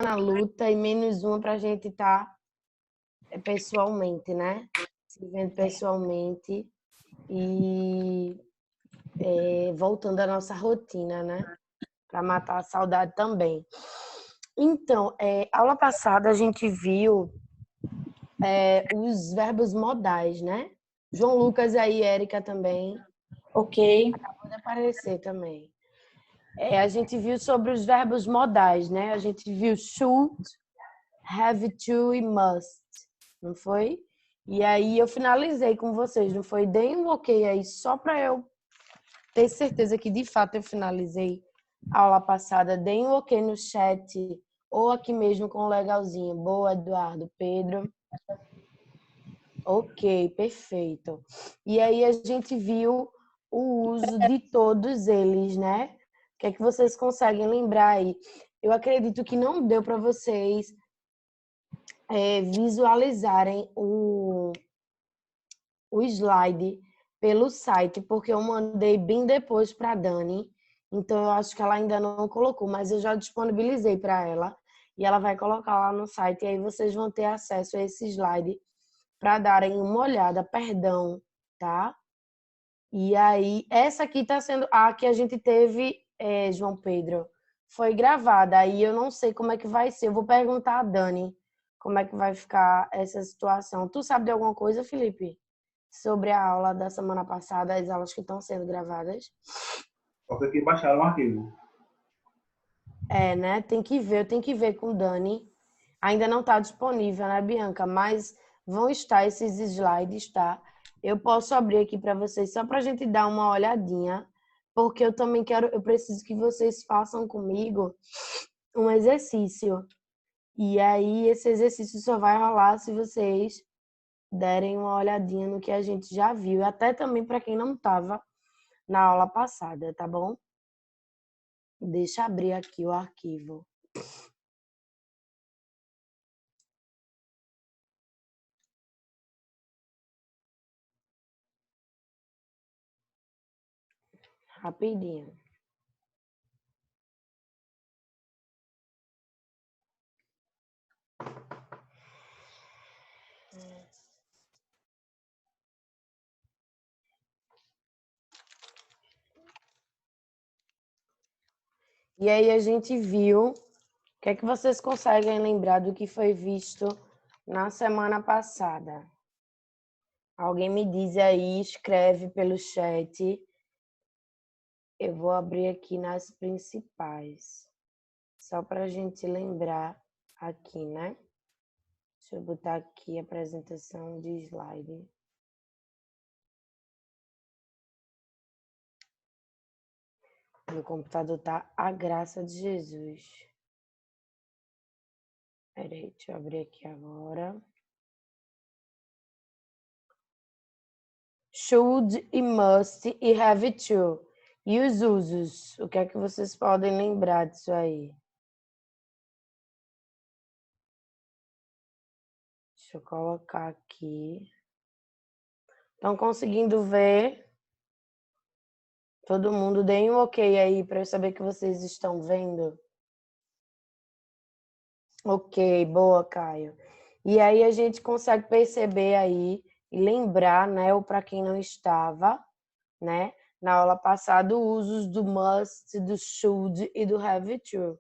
na luta e menos uma para a gente estar pessoalmente, né? Se vendo pessoalmente e voltando à nossa rotina, né? Para matar a saudade também. Então, aula passada a gente viu os verbos modais, né? João Lucas e aí, Érica também. Ok. Acabou de aparecer também. A gente viu sobre os verbos modais, né? A gente viu should, have to e must, não foi? E aí eu finalizei com vocês, não foi? Deem um ok aí, só para eu ter certeza que de fato eu finalizei a aula passada. Deem um ok no chat ou aqui mesmo com o legalzinho. Boa, Eduardo, Pedro. Ok, perfeito. E aí a gente viu o uso de todos eles, né? O que é que vocês conseguem lembrar aí? Eu acredito que não deu para vocês visualizarem o slide pelo site, porque eu mandei bem depois para a Dani. Então eu acho que ela ainda não colocou, mas eu já disponibilizei para ela e ela vai colocar lá no site. E aí vocês vão ter acesso a esse slide para darem uma olhada, perdão, tá? E aí, essa aqui está sendo a que a gente teve, João Pedro, foi gravada. Aí eu não sei como é que vai ser. Eu vou perguntar a Dani como é que vai ficar essa situação. Tu sabe de alguma coisa, Felipe? Sobre a aula da semana passada, as aulas que estão sendo gravadas? Só foi que baixaram o arquivo. Né? Tem que ver com Dani. Ainda não está disponível, né, Bianca? Mas vão estar esses slides, tá? Eu posso abrir aqui para vocês só para a gente dar uma olhadinha, porque eu também eu preciso que vocês façam comigo um exercício. E aí esse exercício só vai rolar se vocês derem uma olhadinha no que a gente já viu, até também para quem não estava na aula passada, tá bom? Deixa eu abrir aqui o arquivo. Rapidinho. E aí a gente viu, o que é que vocês conseguem lembrar do que foi visto na semana passada? Alguém me diz aí, escreve pelo chat. Eu vou abrir aqui nas principais, só para a gente lembrar aqui, né? Deixa eu botar aqui a apresentação de slide. Meu computador tá a graça de Jesus. Peraí, deixa eu abrir aqui agora. Should e must e have to. E os usos? O que é que vocês podem lembrar disso aí? Deixa eu colocar aqui. Estão conseguindo ver? Todo mundo deem um ok aí para eu saber que vocês estão vendo. Ok, boa, Caio. E aí a gente consegue perceber aí e lembrar, né, ou para quem não estava, né, na aula passada, os usos do must, do should e do have to,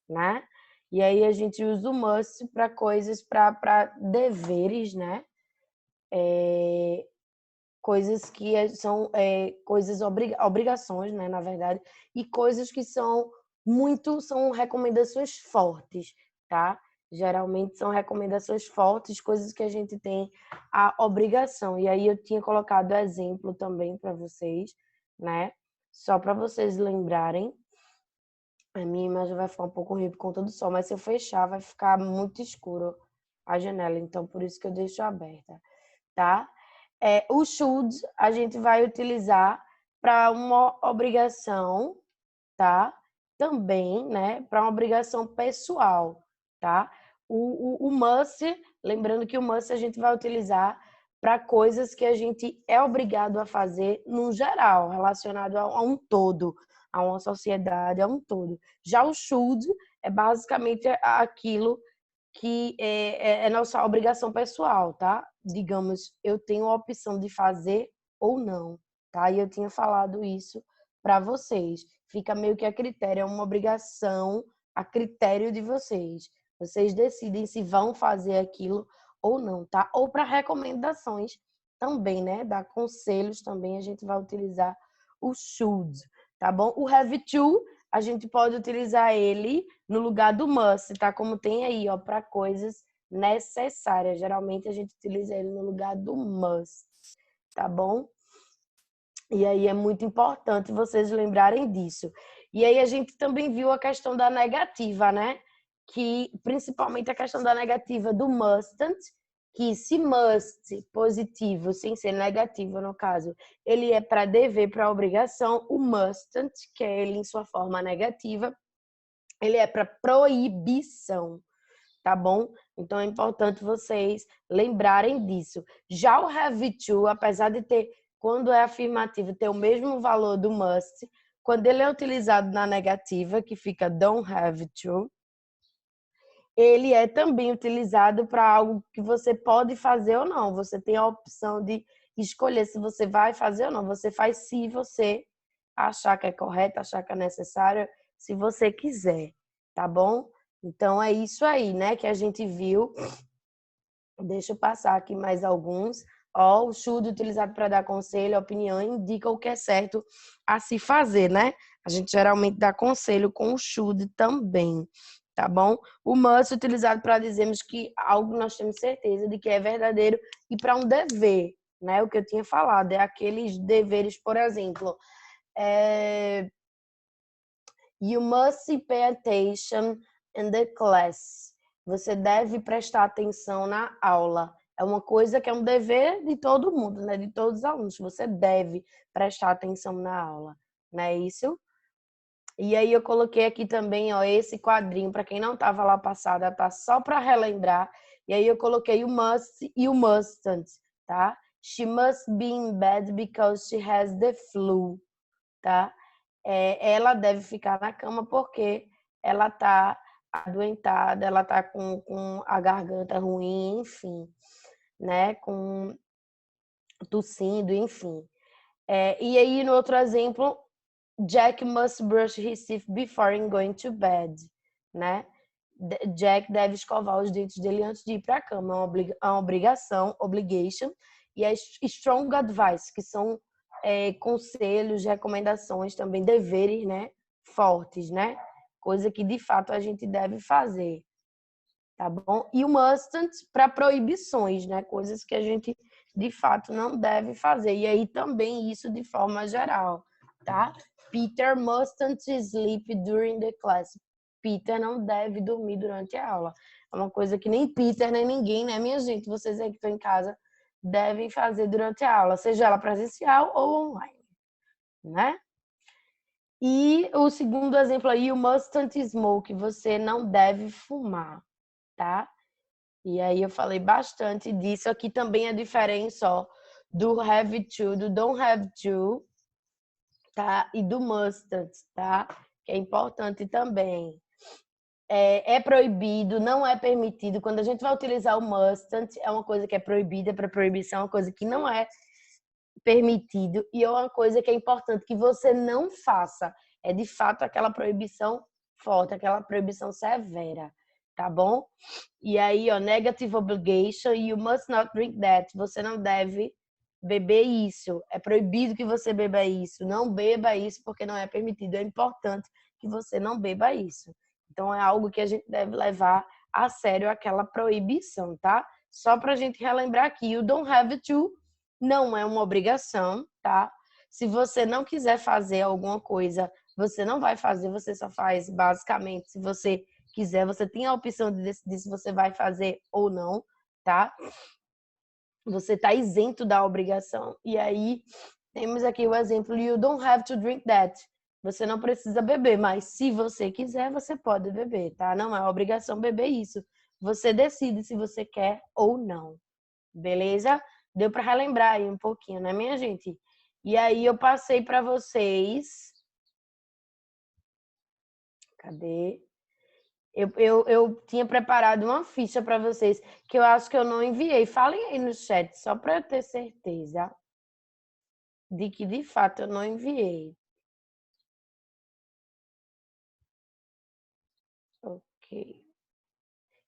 né? E aí a gente usa o must para coisas, para deveres, né? Coisas que são coisas obrigações, né, na verdade, e coisas que são recomendações fortes, tá? Geralmente são recomendações fortes, coisas que a gente tem a obrigação. E aí eu tinha colocado exemplo também para vocês, né? Só para vocês lembrarem. A minha imagem vai ficar um pouco ruim por conta do sol, mas se eu fechar vai ficar muito escuro a janela, então por isso que eu deixo aberta, tá? O should a gente vai utilizar para uma obrigação, tá? Também, né? Para uma obrigação pessoal, tá? O must, lembrando que o must a gente vai utilizar para coisas que a gente é obrigado a fazer no geral, relacionado a um todo, a uma sociedade, a um todo. Já o should é basicamente aquilo que é nossa obrigação pessoal, tá? Digamos, eu tenho a opção de fazer ou não, tá? E eu tinha falado isso para vocês. Fica meio que a critério, é uma obrigação a critério de vocês. Vocês decidem se vão fazer aquilo ou não, tá? Ou para recomendações também, né? Dar conselhos também, a gente vai utilizar o should, tá bom? O have to, a gente pode utilizar ele no lugar do must, tá? Como tem aí, ó, para coisas necessárias. Geralmente a gente utiliza ele no lugar do must, tá bom? E aí é muito importante vocês lembrarem disso. E aí a gente também viu a questão da negativa, né? Que principalmente a questão da negativa do mustn't, que se must positivo, sem ser negativo no caso, ele é para dever, para obrigação, o mustn't, que é ele em sua forma negativa, ele é para proibição, tá bom? Então é importante vocês lembrarem disso. Já o have to, apesar de ter, quando é afirmativo, ter o mesmo valor do must, quando ele é utilizado na negativa, que fica don't have to, ele é também utilizado para algo que você pode fazer ou não. Você tem a opção de escolher se você vai fazer ou não. Você faz se você achar que é correto, achar que é necessário, se você quiser, tá bom? Então é isso aí, né, que a gente viu. Deixa eu passar aqui mais alguns. Ó, o should utilizado para dar conselho, opinião, indica o que é certo a se fazer, né? A gente geralmente dá conselho com o should também, tá bom? O must utilizado para dizermos que algo nós temos certeza de que é verdadeiro e para um dever, né? O que eu tinha falado, é aqueles deveres, por exemplo, you must pay attention in the class. Você deve prestar atenção na aula. É uma coisa que é um dever de todo mundo, né? De todos os alunos. Você deve prestar atenção na aula, não é isso? E aí eu coloquei aqui também, ó, esse quadrinho, para quem não estava lá passada, tá? Só para relembrar. E aí eu coloquei o must e o mustn't, tá? She must be in bed because she has the flu, tá? Ela deve ficar na cama porque ela tá adoentada, ela tá com a garganta ruim, enfim, né? Com tossindo, enfim. E aí, no outro exemplo, Jack must brush his teeth before going to bed, né? Jack deve escovar os dentes dele antes de ir para a cama, é uma obrigação, obligation, e é strong advice, que são conselhos, recomendações, também deveres, né? Fortes, né? Coisa que de fato a gente deve fazer, tá bom? E o mustn't para proibições, né? Coisas que a gente de fato não deve fazer. E aí também isso de forma geral, tá? Peter mustn't sleep during the class. Peter não deve dormir durante a aula. É uma coisa que nem Peter, nem ninguém, né, minha gente? Vocês aí que estão em casa devem fazer durante a aula, seja ela presencial ou online, né? E o segundo exemplo aí, o mustn't smoke, você não deve fumar, tá? E aí eu falei bastante disso. Aqui também a diferença, ó, do have to, do don't have to, tá? E do mustn't, tá? Que é importante também. É proibido, não é permitido. Quando a gente vai utilizar o mustn't, é uma coisa que é proibida, para proibição é uma coisa que não é permitido e é uma coisa que é importante que você não faça. É de fato aquela proibição forte, aquela proibição severa, tá bom? E aí, ó, negative obligation, you must not drink that. Você não deve beber isso. É proibido que você beba isso. Não beba isso porque não é permitido. É importante que você não beba isso. Então é algo que a gente deve levar a sério, aquela proibição, tá? Só pra gente relembrar aqui, you don't have to não é uma obrigação, tá? Se você não quiser fazer alguma coisa, você não vai fazer, você só faz basicamente se você quiser, você tem a opção de decidir se você vai fazer ou não, tá? Você tá isento da obrigação. E aí, temos aqui o exemplo, you don't have to drink that. Você não precisa beber, mas se você quiser, você pode beber, tá? Não é obrigação beber isso. Você decide se você quer ou não. Beleza? Deu para relembrar aí um pouquinho, né, minha gente? E aí eu passei para vocês Cadê? Eu tinha preparado uma ficha para vocês que eu acho que eu não enviei. Falem aí no chat, só para eu ter certeza de que, de fato, eu não enviei. Ok.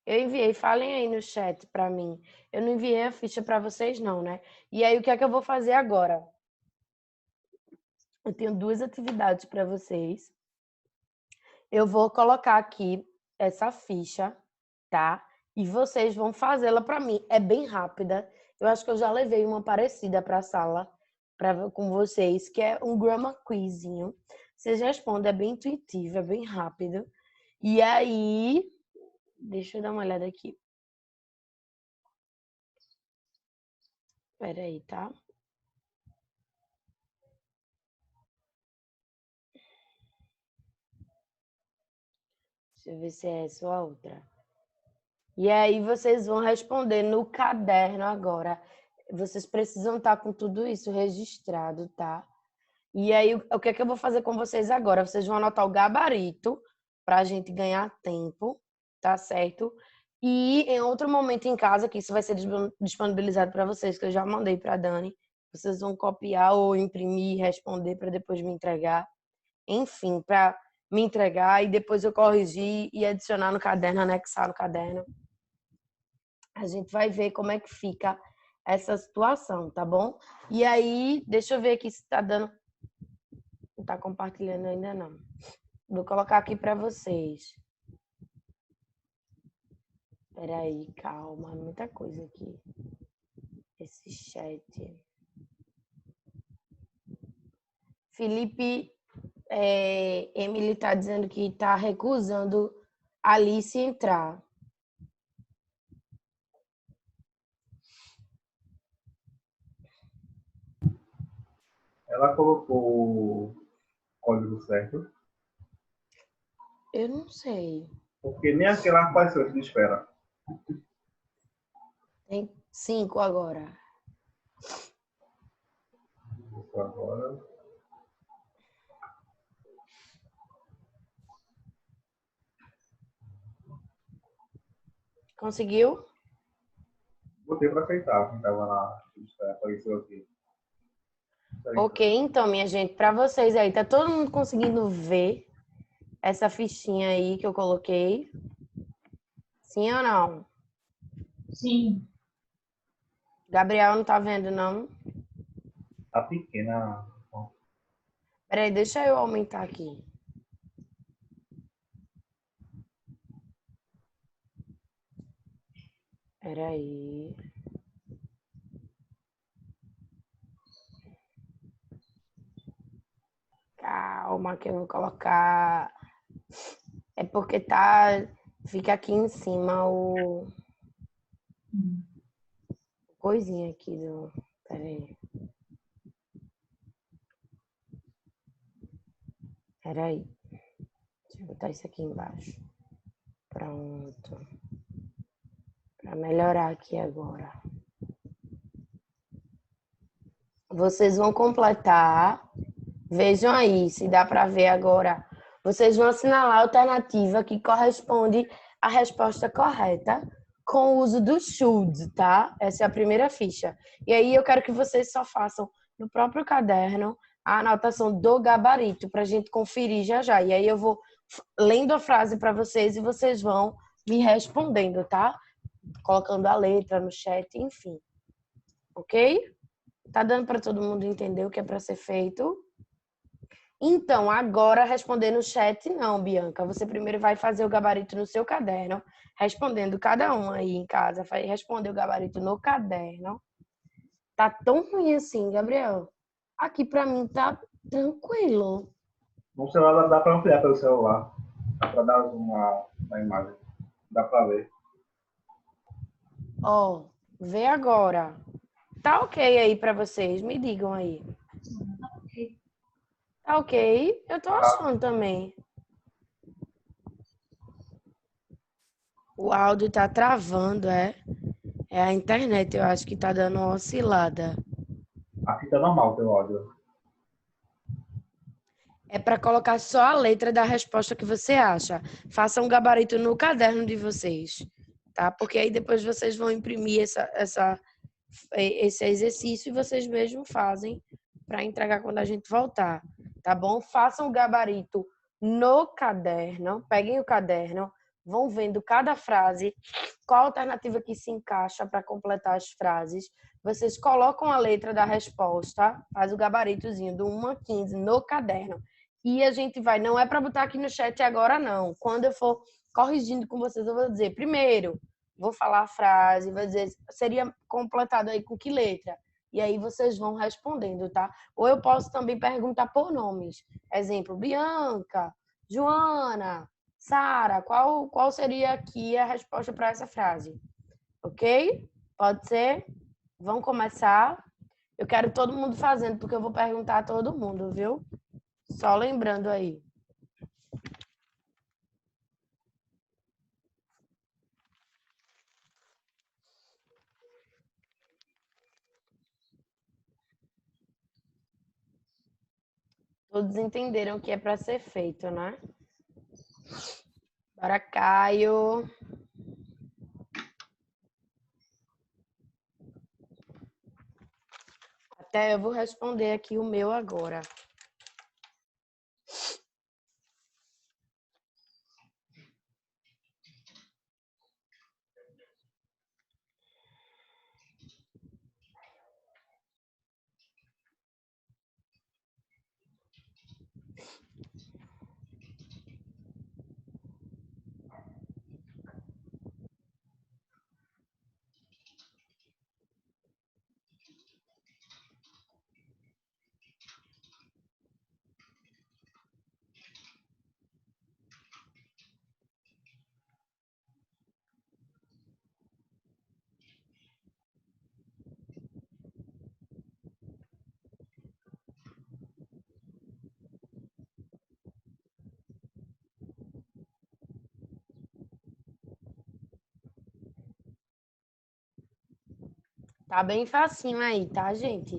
Eu enviei, falem aí no chat para mim. Eu não enviei a ficha para vocês não, né? E aí, o que é que eu vou fazer agora? Eu tenho 2 atividades para vocês. Eu vou colocar aqui essa ficha, tá? E vocês vão fazê-la para mim. É bem rápida. Eu acho que eu já levei uma parecida para a sala com vocês, que é um grammar quizinho. Vocês respondem, é bem intuitivo, é bem rápido. E aí, deixa eu dar uma olhada aqui. Espera aí, tá? Deixa eu ver se é essa ou a outra. E aí vocês vão responder no caderno agora. Vocês precisam estar com tudo isso registrado, tá? E aí o que é que eu vou fazer com vocês agora? Vocês vão anotar o gabarito para a gente ganhar tempo, tá certo? E em outro momento em casa, que isso vai ser disponibilizado para vocês, que eu já mandei para a Dani, vocês vão copiar ou imprimir, responder para depois me entregar. Enfim, para me entregar e depois eu corrigir e adicionar no caderno, anexar no caderno. A gente vai ver como é que fica essa situação, tá bom? E aí, deixa eu ver aqui se tá dando... Não tá compartilhando ainda não. Vou colocar aqui para vocês. Espera aí, calma, muita coisa aqui. Esse chat. Felipe Emily tá dizendo que tá recusando Alice entrar. Ela colocou o código certo, Eu não sei. porque nem aquela apareceu de espera. Tem 5 agora. Isso agora. Conseguiu? Botei para aceitar, quem estava na espera, apareceu aqui. Ok, então, minha gente, para vocês aí, tá todo mundo conseguindo ver essa fichinha aí que eu coloquei? Sim ou não? Sim. Gabriel não tá vendo, não? Tá pequena. Peraí, deixa eu aumentar aqui. Peraí. Calma que eu vou colocar... É porque tá... Fica aqui em cima o... Coisinha aqui do... Peraí. Peraí. Deixa eu botar isso aqui embaixo. Pronto. Para melhorar aqui agora. Vocês vão completar. Vejam aí, se dá para ver agora. Vocês vão assinalar a alternativa que corresponde à resposta correta com o uso do should, tá? Essa é a primeira ficha. E aí eu quero que vocês só façam no próprio caderno a anotação do gabarito para a gente conferir já já. E aí eu vou lendo a frase para vocês e vocês vão me respondendo, tá? Colocando a letra no chat, enfim. Ok? Tá dando para todo mundo entender o que é para ser feito? Então, agora responder no chat não, Bianca. Você primeiro vai fazer o gabarito no seu caderno, respondendo cada um aí em casa, vai responder o gabarito no caderno. Tá tão ruim assim, Gabriel? Aqui para mim tá tranquilo. No celular dá para ampliar pelo celular. Dá para dar zoom na imagem. Dá para ver. Ó, vê agora. Tá ok aí para vocês? Me digam aí. Tá ok? Eu tô achando também. O áudio tá travando, é? É a internet, eu acho que tá dando uma oscilada. Aqui tá normal o teu áudio. É para colocar só a letra da resposta que você acha. Faça um gabarito no caderno de vocês, tá? Porque aí depois vocês vão imprimir esse exercício e vocês mesmos fazem para entregar quando a gente voltar, tá bom? Façam o gabarito no caderno, peguem o caderno, vão vendo cada frase, qual a alternativa que se encaixa para completar as frases. Vocês colocam a letra da resposta, faz o gabaritozinho do 1 a 15 no caderno. E a gente vai, não é para botar aqui no chat agora, não. Quando eu for corrigindo com vocês, eu vou dizer, primeiro, vou falar a frase, vou dizer, seria completado aí com que letra? E aí vocês vão respondendo, tá? Ou eu posso também perguntar por nomes. Exemplo, Bianca, Joana, Sara, qual seria aqui a resposta para essa frase? Ok? Pode ser? Vamos começar? Eu quero todo mundo fazendo, porque eu vou perguntar a todo mundo, viu? Só lembrando aí. Todos entenderam o que é para ser feito, né? Bora, Caio. Até eu vou responder aqui o meu agora. Tá bem facinho aí, tá, gente?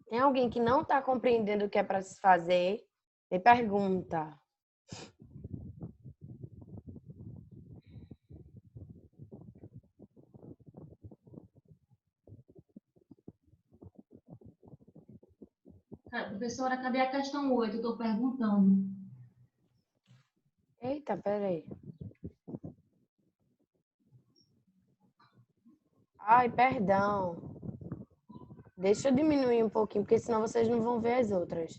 Tem alguém que não está compreendendo o que é para se fazer? Me pergunta. Professora, cadê a questão 8? Eu estou perguntando. Eita, peraí. Ai, perdão. Deixa eu diminuir um pouquinho, porque senão vocês não vão ver as outras.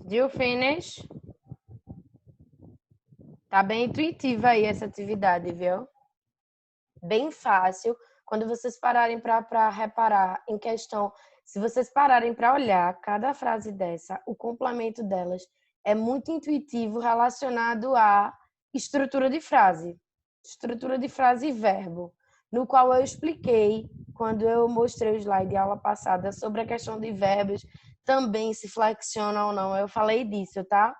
Did you finish? Tá bem intuitiva aí essa atividade, viu? Bem fácil. Quando vocês pararem para reparar em questão, se vocês pararem para olhar cada frase dessa, o complemento delas é muito intuitivo relacionado à estrutura de frase e verbo, no qual eu expliquei quando eu mostrei o slide de aula passada sobre a questão de verbos, também se flexiona ou não. Eu falei disso, tá?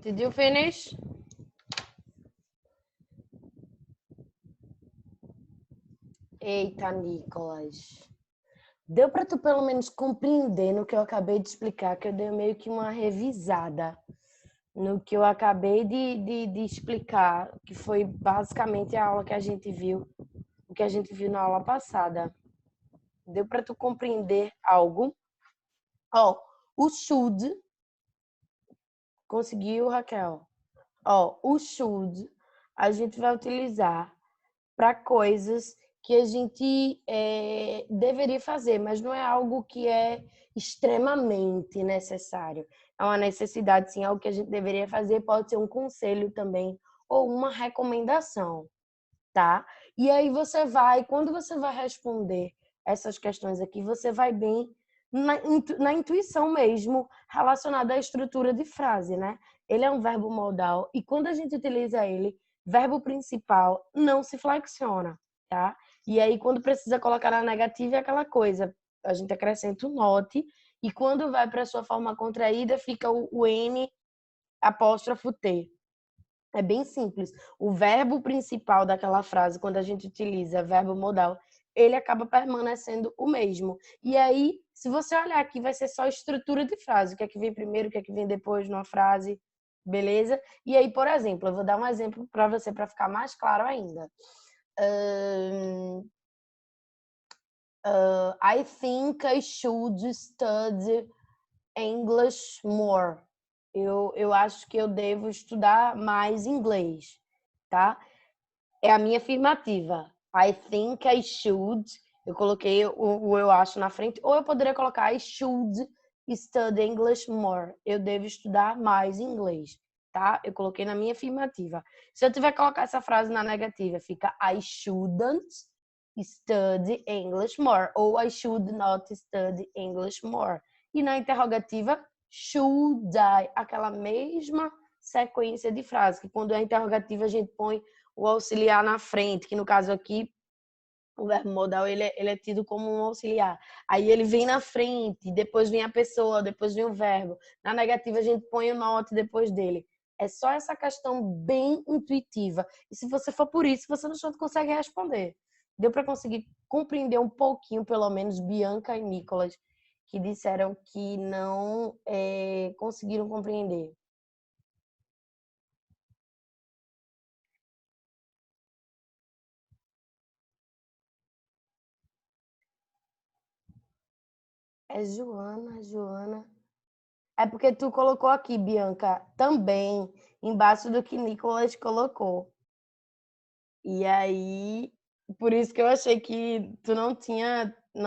Did you finish? Eita, Nicolas. Deu para tu pelo menos compreender no que eu acabei de explicar, que eu dei meio que uma revisada no que eu acabei de explicar, que foi basicamente a aula que a gente viu, o que a gente viu na aula passada. Deu para tu compreender algo? Ó, o should, conseguiu, Raquel? Ó, o should a gente vai utilizar para coisas que a gente deveria fazer, mas não é algo que é extremamente necessário. É uma necessidade, sim, algo que a gente deveria fazer, pode ser um conselho também, ou uma recomendação, tá? E aí você vai, quando você vai responder essas questões aqui, você vai bem na intuição mesmo, relacionada à estrutura de frase, né? Ele é um verbo modal e quando a gente utiliza ele, verbo principal não se flexiona, tá? E aí, quando precisa colocar na negativa, é aquela coisa, a gente acrescenta o not, e quando vai para a sua forma contraída, fica o N apóstrofo T. É bem simples. O verbo principal daquela frase, quando a gente utiliza verbo modal, ele acaba permanecendo o mesmo. E aí, se você olhar aqui, vai ser só estrutura de frase. O que é que vem primeiro, o que é que vem depois numa frase, beleza? E aí, por exemplo, eu vou dar um exemplo para você para ficar mais claro ainda. I think I should study English more. Eu acho que eu devo estudar mais inglês, tá? É a minha afirmativa. I think I should. Eu coloquei o eu acho na frente. Ou eu poderia colocar I should study English more. Eu devo estudar mais inglês, tá? Eu coloquei na minha afirmativa. Se eu tiver que colocar essa frase na negativa, fica I shouldn't study English more. Ou I should not study English more. E na interrogativa, should I? Aquela mesma sequência de frase, que quando é interrogativa a gente põe o auxiliar na frente, que no caso aqui o verbo modal ele é tido como um auxiliar. Aí ele vem na frente, depois vem a pessoa, depois vem o verbo. Na negativa a gente põe o not depois dele. É só essa questão bem intuitiva. E se você for por isso, você não consegue responder. Deu para conseguir compreender um pouquinho, pelo menos, Bianca e Nicolas, que disseram que não conseguiram compreender. É Joana. É porque tu colocou aqui, Bianca, também, embaixo do que Nicolas colocou. E aí, por isso que eu achei que tu não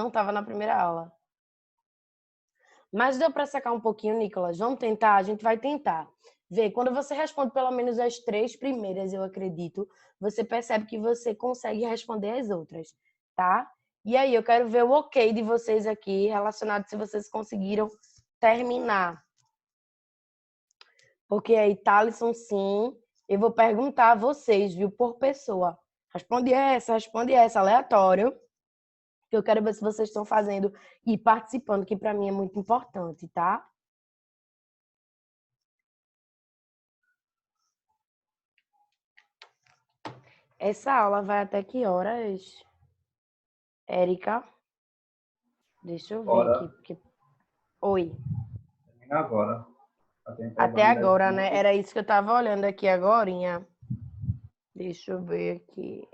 estava na primeira aula. Mas deu para sacar um pouquinho, Nicolas? Vamos tentar? A gente vai tentar. Vê, quando você responde pelo menos as 3 primeiras, eu acredito, você percebe que você consegue responder as outras, tá? E aí, eu quero ver o ok de vocês aqui, relacionado se vocês conseguiram terminar. Porque aí, Thalisson, sim, eu vou perguntar a vocês, viu, por pessoa. Responde essa, aleatório. Que eu quero ver se vocês estão fazendo e participando, que para mim é muito importante, tá? Essa aula vai até que horas, Érica? Deixa eu ver aqui. Bora. Porque... Oi. Termina agora. Até agora, né? Era isso que eu tava olhando aqui agorinha. Deixa eu ver aqui.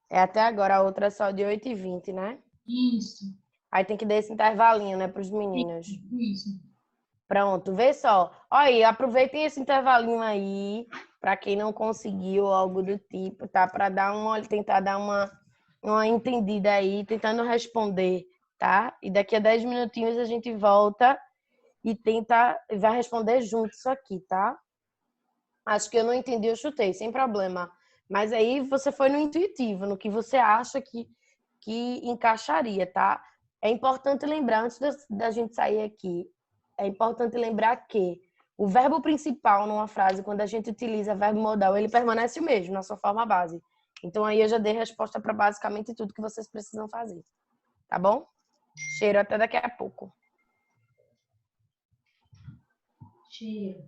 É até agora, a outra é só de 8h20, né? Isso, Aí tem que dar esse intervalinho, né, para os meninos. isso. Pronto, vê só. Olha aí, aproveitem esse intervalinho aí, para quem não conseguiu algo do tipo, tá? Para tentar dar uma entendida aí, tentando responder, tá? E daqui a 10 minutinhos a gente volta e vai responder junto isso aqui, tá? Acho que eu não entendi, eu chutei, sem problema. Mas aí você foi no intuitivo, no que você acha que encaixaria, tá? É importante lembrar, antes da gente sair aqui, é importante lembrar que o verbo principal numa frase, quando a gente utiliza verbo modal, ele permanece o mesmo, na sua forma base. Então aí eu já dei resposta para basicamente tudo que vocês precisam fazer. Tá bom? Cheiro, até daqui a pouco. Cheiro.